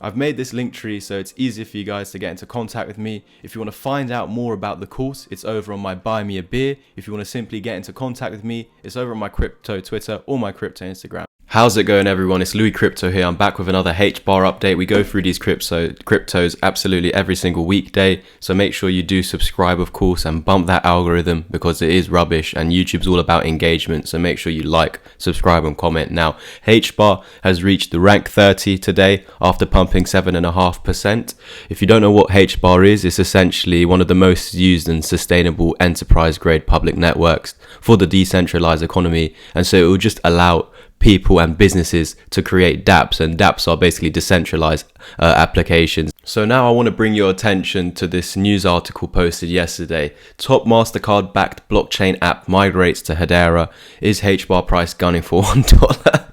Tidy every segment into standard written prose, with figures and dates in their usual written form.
I've made this link tree so it's easier for you guys to get into contact with me. If you want to find out more about the course, it's over on my Buy Me a Beer. If you want to simply get into contact with me, it's over on my crypto Twitter or my crypto Instagram. How's it going, everyone? It's Louis Crypto here. I'm back with another Hbar update. We go through these cryptos absolutely every single weekday. So make sure you do subscribe, of course, and bump that algorithm because it is rubbish and YouTube's all about engagement. So make sure you like, subscribe, and comment. Now, Hbar has reached the rank 30 today after pumping 7.5%. If you don't know what Hbar is, it's essentially one of the most used and sustainable enterprise-grade public networks for the decentralized economy. And so it will just allow people and businesses to create dApps, and dApps are basically decentralized applications. So now I want to bring your attention to this news article posted yesterday. Top MasterCard backed blockchain app migrates to Hedera. Is Hbar price gunning for $1?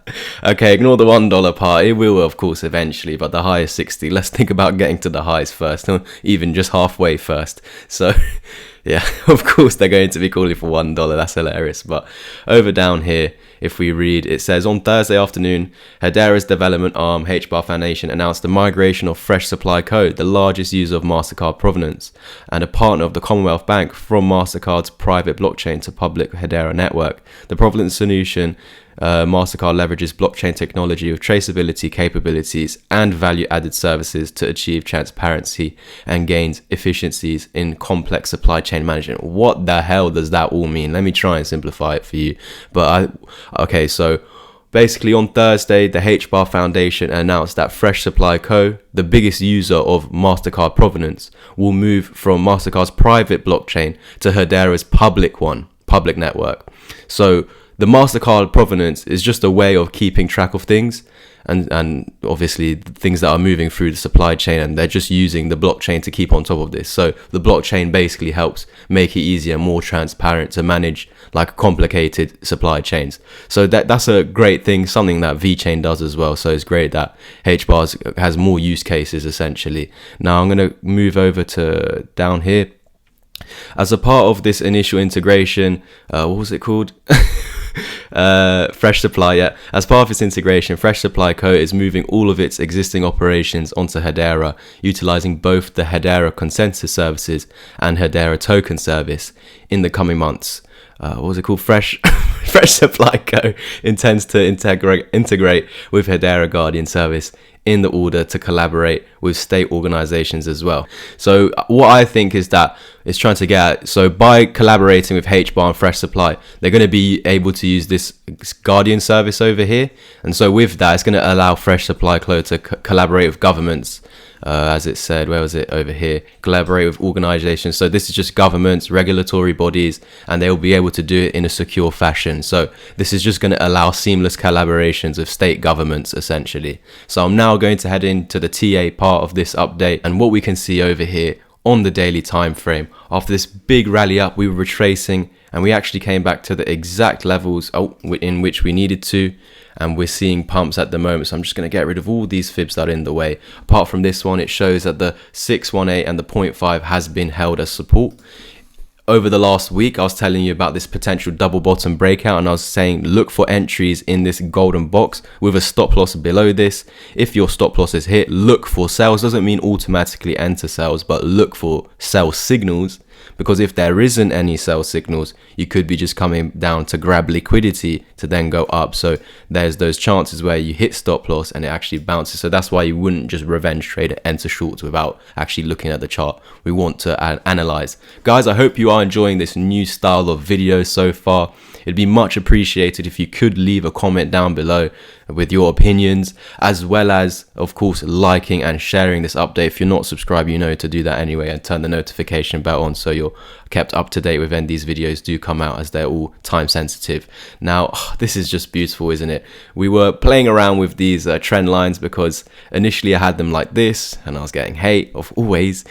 Okay, ignore the $1 part. It will, of course, eventually, but the high is 60. Let's think about getting to the highs first, even just halfway first. So yeah, of course they're going to be calling for $1. That's hilarious. But over down here, if we read, it says, on Thursday afternoon, Hedera's development arm, Hbar Foundation, announced the migration of Fresh Supply Co., the largest user of MasterCard provenance and a partner of the Commonwealth Bank, from MasterCard's private blockchain to public Hedera network. The provenance solution, MasterCard leverages blockchain technology with traceability capabilities and value-added services to achieve transparency and gains efficiencies in complex supply chain management. What the hell does that all mean? Let me try and simplify it for you. Okay, so basically on Thursday, the Hbar Foundation announced that Fresh Supply Co., the biggest user of MasterCard provenance, will move from MasterCard's private blockchain to Hedera's public network. So the MasterCard provenance is just a way of keeping track of things and obviously things that are moving through the supply chain, and they're just using the blockchain to keep on top of this. So the blockchain basically helps make it easier, more transparent to manage like complicated supply chains. So that's a great thing, something that VeChain does as well. So it's great that Hbar has more use cases essentially. Now I'm going to move over to down here. As a part of this initial integration, what was it called? Fresh Supply, yeah. As part of its integration, Fresh Supply Co. is moving all of its existing operations onto Hedera, utilizing both the Hedera consensus services and Hedera token service in the coming months. What was it called? Fresh Supply Co. intends to integrate with Hedera Guardian service in the order to collaborate with state organizations as well. So what I think is that it's trying to get at, so by collaborating with Hbar and Fresh Supply, they're going to be able to use this Guardian service over here. And so with that, it's going to allow Fresh Supply Co. to collaborate with governments, as it said, where was it, over here, collaborate with organizations. So this is just governments, regulatory bodies, and they'll be able to do it in a secure fashion. So this is just going to allow seamless collaborations with state governments essentially. So I'm now going to head into the TA part of this update, and what we can see over here on the daily time frame, after this big rally up, we were retracing and we actually came back to the exact levels in which we needed to, and we're seeing pumps at the moment. So I'm just going to get rid of all these fibs that are in the way. Apart from this one, it shows that the 618 and the 0.5 has been held as support. Over the last week, I was telling you about this potential double bottom breakout, and I was saying look for entries in this golden box with a stop loss below this. If your stop loss is hit, look for sells. Doesn't mean automatically enter sells, but look for sell signals, because if there isn't any sell signals, you could be just coming down to grab liquidity to then go up. So there's those chances where you hit stop loss and it actually bounces. So that's why you wouldn't just revenge trade and enter shorts without actually looking at the chart. We want to analyze. Guys, I hope you are enjoying this new style of video so far. It'd be much appreciated if you could leave a comment down below with your opinions, as well as, of course, liking and sharing this update. If you're not subscribed, you know to do that anyway, and turn the notification bell on so you're kept up to date with when these videos do come out, as they're all time sensitive. Now, this is just beautiful, isn't it? We were playing around with these trend lines because initially I had them like this and I was getting hate of always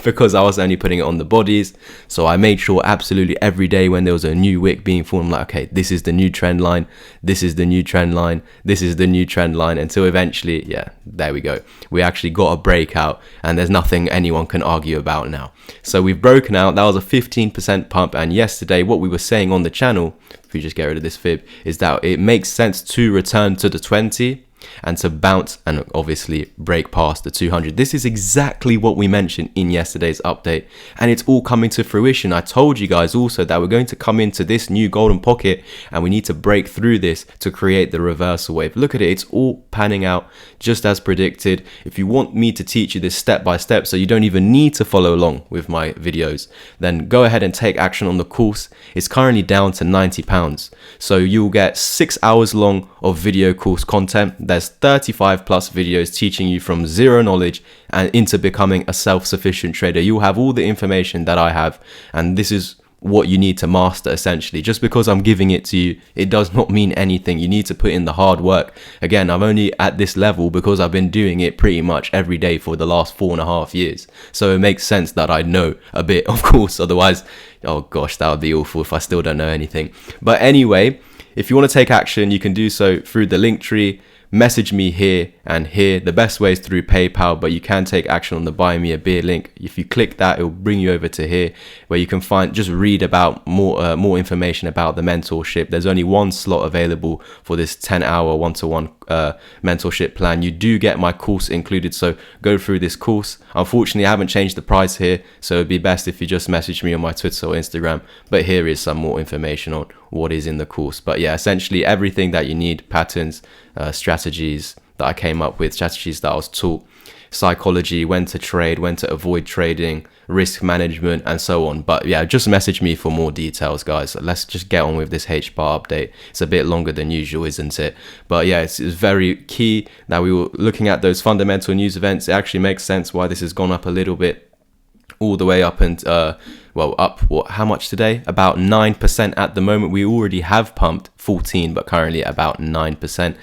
because I was only putting it on the bodies. So I made sure absolutely every day when there was a new wick being formed, like, okay, this is the new trend line, this is the new trend line, this is the new trend line, until eventually, yeah, there we go. We actually got a breakout and there's nothing anyone can argue about now. So we've broken out. That was a 15% pump, and yesterday what we were saying on the channel, if we just get rid of this fib, is that it makes sense to return to the 20 and to bounce and obviously break past the 200. This is exactly what we mentioned in yesterday's update, and it's all coming to fruition. I told you guys also that we're going to come into this new golden pocket and we need to break through this to create the reversal wave. Look at it, it's all panning out just as predicted. If you want me to teach you this step by step so you don't even need to follow along with my videos, then go ahead and take action on the course. It's currently down to £90, so you'll get 6 hours long of video course content. There's 35 plus videos teaching you from zero knowledge and into becoming a self-sufficient trader. You'll have all the information that I have, and this is what you need to master essentially. Just because I'm giving it to you, it does not mean anything. You need to put in the hard work. Again, I'm only at this level because I've been doing it pretty much every day for the last 4.5 years. So it makes sense that I know a bit, of course. Otherwise, oh gosh, that would be awful if I still don't know anything. But anyway, if you want to take action, you can do so through the link tree. Message me here and here. The best way is through PayPal, but you can take action on the Buy Me a Beer link. If you click that, it will bring you over to here where you can just read about more information about the mentorship. There's only one slot available for this 10-hour one-to-one mentorship plan. You do get my course included, so go through this course. Unfortunately, I haven't changed the price here, so it'd be best if you just message me on my Twitter or Instagram. But here is some more information on what is in the course. But yeah, essentially everything that you need: patterns, strategies that I came up with, strategies that I was taught, psychology, when to trade, when to avoid trading, risk management, and so on. But yeah, just message me for more details, guys. Let's just get on with this Hbar update. It's a bit longer than usual, isn't it? But yeah, it's very key that we were looking at those fundamental news events. It actually makes sense why this has gone up a little bit, all the way up, and how much today? About 9% at the moment. We already have pumped 14, but currently about 9%.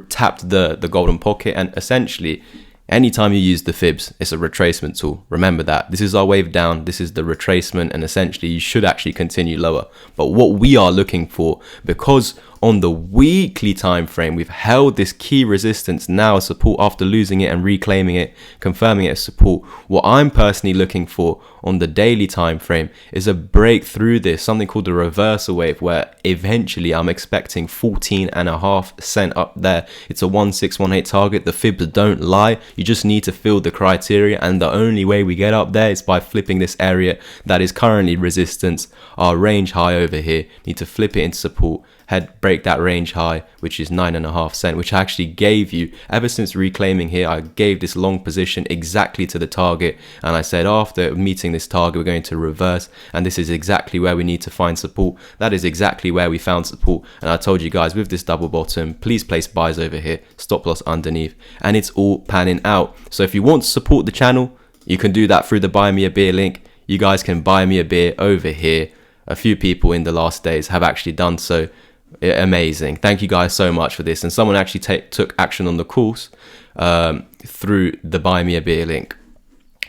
Tapped the golden pocket, and essentially anytime you use the fibs, it's a retracement tool. Remember that. This is our wave down, this is the retracement, and essentially you should actually continue lower. But what we are looking for, because on the weekly time frame we've held this key resistance, now as support, after losing it and reclaiming it, confirming it as support, what I'm personally looking for on the daily time frame is a break through this, something called a reversal wave, where eventually I'm expecting 14.5 up there. It's a 1618 target. The fibs don't lie. You just need to fill the criteria, and the only way we get up there is by flipping this area that is currently resistance, our range high over here. Need to flip it into support, break that range high, which is 9.5 which I actually gave you ever since reclaiming here. I gave this long position exactly to the target, and I said after meeting this target we're going to reverse, and this is exactly where we need to find support. That is exactly where we found support, and I told you guys with this double bottom, please place buys over here, stop loss underneath, and it's all panning out. So if you want to support the channel, you can do that through the Buy Me a Beer link. You guys can buy me a beer over here. A few people in the last days have actually done so. Amazing. Thank you guys so much for this. And someone actually took action on the course through the Buy Me a Beer link.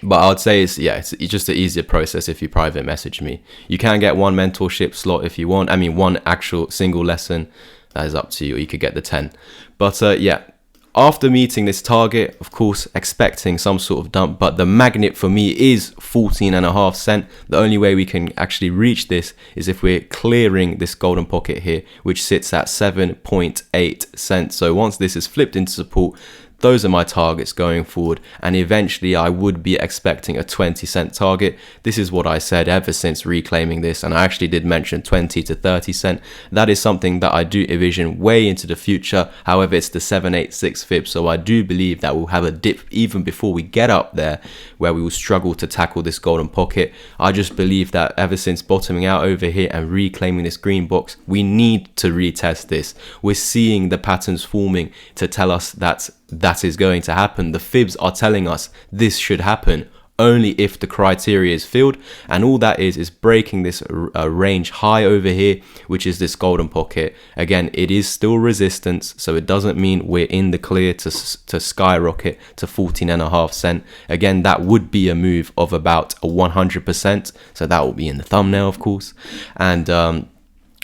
But I would say it's just an easier process if you private message me. You can get one mentorship slot if you want. I mean, one actual single lesson. That is up to you. Or you could get the 10. But yeah, after meeting this target, of course, expecting some sort of dump, but the magnet for me is 14.5. The only way we can actually reach this is if we're clearing this golden pocket here, which sits at 7.8. So once this is flipped into support, those are my targets going forward, and eventually I would be expecting a 20 target. This is what I said ever since reclaiming this, and I actually did mention 20 to 30 That is something that I do envision way into the future. However, it's the 786 fib, so I do believe that we'll have a dip even before we get up there, where we will struggle to tackle this golden pocket. I just believe that ever since bottoming out over here and reclaiming this green box, we need to retest this. We're seeing the patterns forming to tell us that is going to happen. The fibs are telling us this should happen only if the criteria is filled, and all that is breaking this range high over here, which is this golden pocket. Again, it is still resistance, so it doesn't mean we're in the clear to skyrocket to 14.5. Again, that would be a move of about 100%, so that will be in the thumbnail, of course. And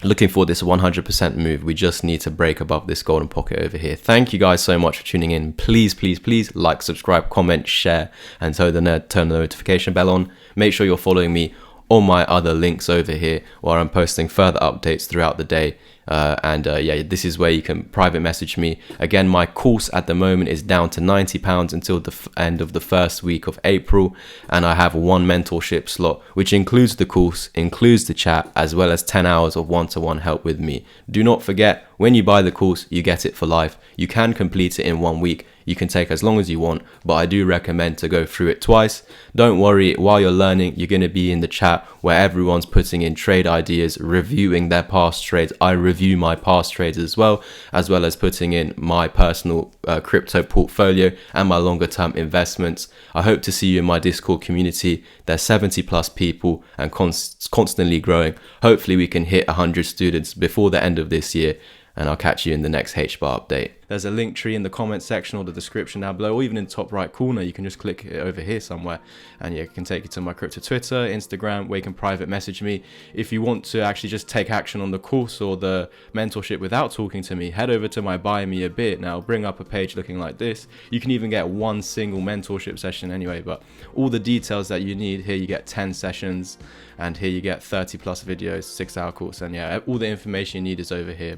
looking for this 100% move, we just need to break above this golden pocket over here. Thank you guys so much for tuning in. Please, please, please like, subscribe, comment, share, and turn the notification bell on. Make sure you're following me all my other links over here, where I'm posting further updates throughout the day. Yeah, this is where you can private message me. Again, my course at the moment is down to £90 until the end of the first week of April, and I have one mentorship slot, which includes the course, includes the chat, as well as 10 hours of one-to-one help with me. Do not forget, when you buy the course, you get it for life. You can complete it in 1 week. You can take as long as you want, but I do recommend to go through it twice. Don't worry, while you're learning, you're going to be in the chat where everyone's putting in trade ideas, reviewing their past trades. I review my past trades as well as putting in my personal crypto portfolio and my longer term investments. I hope to see you in my Discord community. There's 70 plus people and constantly growing. Hopefully we can hit 100 students before the end of this year, and I'll catch you in the next Hbar update. There's a link tree in the comment section or the description down below, or even in the top right corner. You can just click it over here somewhere, and yeah, it can take you to my crypto Twitter, Instagram, where you can private message me. If you want to actually just take action on the course or the mentorship without talking to me, head over to my Buy Me a Bit. Now, I'll bring up a page looking like this. You can even get one single mentorship session anyway, but all the details that you need here, you get 10 sessions, and here you get 30 plus videos, 6-hour course, and yeah, all the information you need is over here.